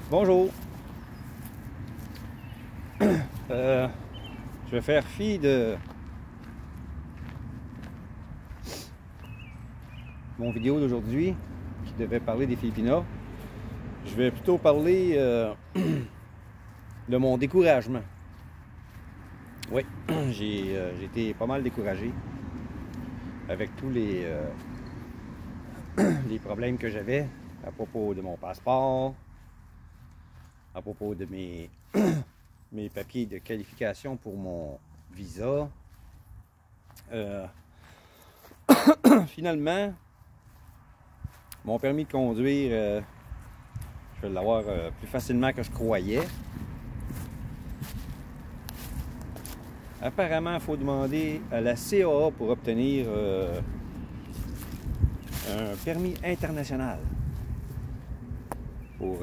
Bonjour. Je vais faire fi de mon vidéo d'aujourd'hui qui devait parler des Philippinas. Je vais plutôt parler de mon découragement. Oui, j'ai été pas mal découragé avec tous les problèmes que j'avais à propos de mon passeport, à propos de mes papiers de qualification pour mon visa. Finalement, mon permis de conduire, je vais l'avoir plus facilement que je croyais. Apparemment, il faut demander à la CAA pour obtenir un permis international pour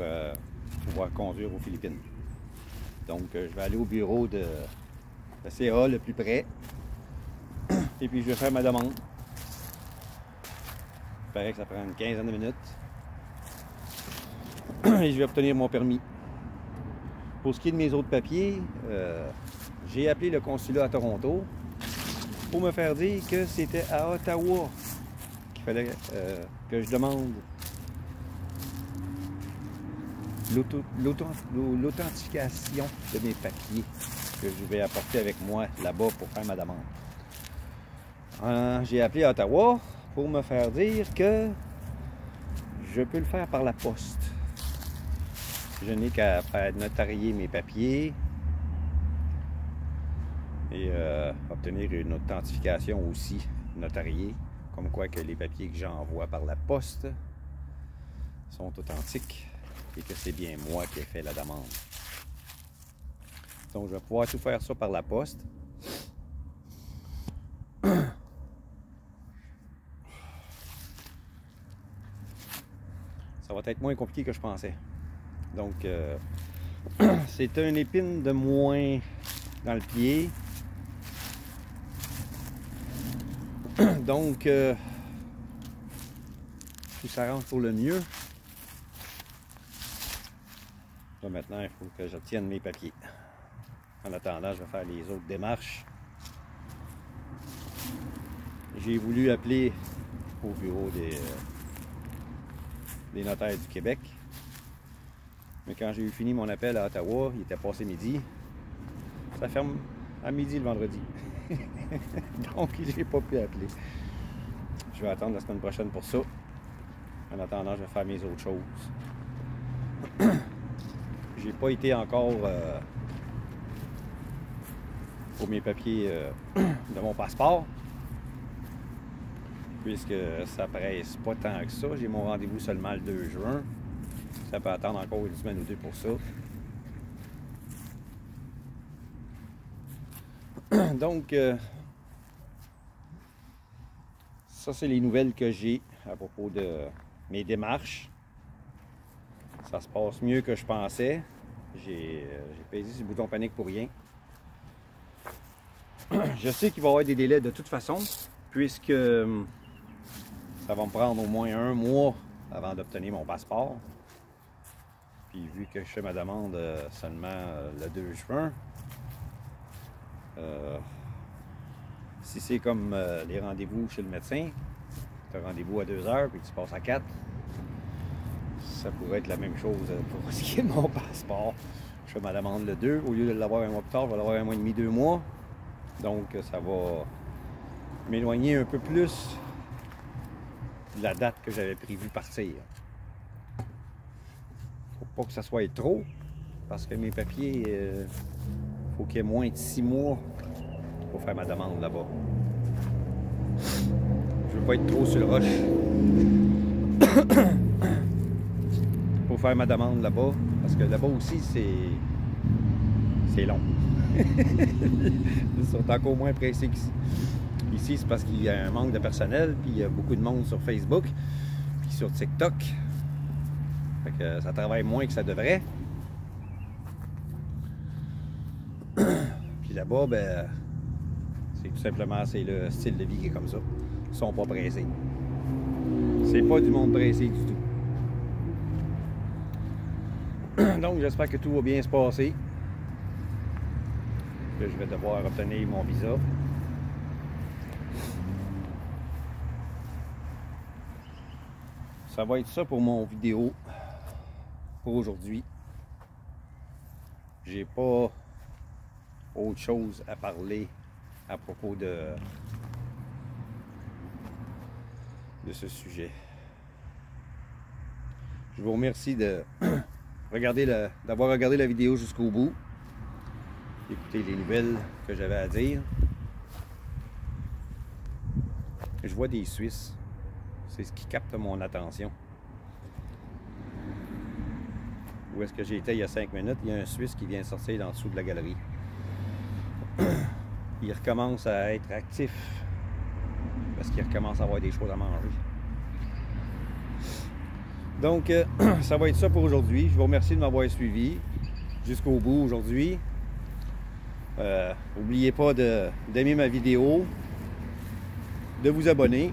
pouvoir conduire aux Philippines. Donc, je vais aller au bureau de la CAA le plus près et puis je vais faire ma demande. Il paraît que ça prend une quinzaine de minutes et je vais obtenir mon permis. Pour ce qui est de mes autres papiers, j'ai appelé le consulat à Toronto pour me faire dire que c'était à Ottawa qu'il fallait que je demande l'authentification de mes papiers que je vais apporter avec moi là-bas pour faire ma demande. J'ai appelé à Ottawa pour me faire dire que je peux le faire par la poste. Je n'ai qu'à faire notarier mes papiers et obtenir une authentification aussi notariée, comme quoi que les papiers que j'envoie par la poste sont authentiques et que c'est bien moi qui ai fait la demande. Donc je vais pouvoir tout faire ça par la poste. Ça va être moins compliqué que je pensais. Donc c'est une épine de moins dans le pied. Donc tout s'arrange pour le mieux. Là, maintenant, il faut que j'obtienne mes papiers. En attendant, je vais faire les autres démarches. J'ai voulu appeler au bureau des notaires du Québec. Mais quand j'ai eu fini mon appel à Ottawa, il était passé midi. Ça ferme à midi le vendredi. Donc, j'ai pas pu appeler. Je vais attendre la semaine prochaine pour ça. En attendant, je vais faire mes autres choses. J'ai pas été encore pour mes papiers de mon passeport, puisque ça presse pas tant que ça. J'ai mon rendez-vous seulement le 2 juin. Ça peut attendre encore une semaine ou deux pour ça. Donc, ça c'est les nouvelles que j'ai à propos de mes démarches. Ça se passe mieux que je pensais. J'ai pesé sur le bouton panique pour rien. Je sais qu'il va y avoir des délais de toute façon, puisque ça va me prendre au moins un mois avant d'obtenir mon passeport. Puis vu que je fais ma demande seulement le 2 juin, si c'est comme les rendez-vous chez le médecin, tu as rendez-vous à 2 heures puis tu passes à 4, ça pourrait être la même chose pour ce qui est de mon passeport. Je fais ma demande le 2, au lieu de l'avoir un mois plus tard, je vais l'avoir un mois et demi, 2 mois. Donc ça va m'éloigner un peu plus de la date que j'avais prévu partir. Faut pas que ça soit trop, parce que mes papiers, faut qu'il y ait moins de 6 mois pour faire ma demande là-bas. Je veux pas être trop sur le rush pour faire ma demande là-bas, parce que là-bas aussi c'est long. Ils sont encore moins pressés qu'ici. Ici, c'est parce qu'il y a un manque de personnel, puis il y a beaucoup de monde sur Facebook, puis sur TikTok. Fait que ça travaille moins que ça devrait. Puis là-bas, ben, c'est tout simplement le style de vie qui est comme ça. Ils sont pas pressés. C'est pas du monde pressé du tout. Donc j'espère que tout va bien se passer. Là, je vais devoir obtenir mon visa. Ça va être ça pour mon vidéo pour aujourd'hui. J'ai pas autre chose à parler à propos de ce sujet. Je vous remercie d'avoir regardé la vidéo jusqu'au bout, écouter les nouvelles que j'avais à dire. Je vois des Suisses, c'est ce qui capte mon attention. Où est-ce que j'ai été il y a 5 minutes, il y a un Suisse qui vient sortir en dessous de la galerie. Il recommence à être actif parce qu'il recommence à avoir des choses à manger. Donc, ça va être ça pour aujourd'hui. Je vous remercie de m'avoir suivi jusqu'au bout aujourd'hui. N'oubliez pas d'aimer ma vidéo, de vous abonner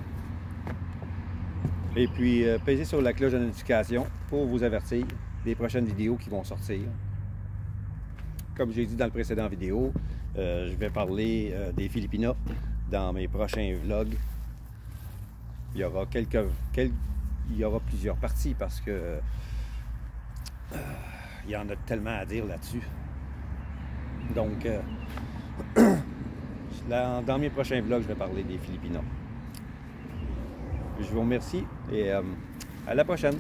et puis pesez sur la cloche de notification pour vous avertir des prochaines vidéos qui vont sortir. Comme j'ai dit dans le précédent vidéo, je vais parler des Philippinas dans mes prochains vlogs. Il y aura plusieurs parties parce que il y en a tellement à dire là-dessus. Donc, dans mes prochains vlogs, je vais parler des Philippinas. Je vous remercie et à la prochaine.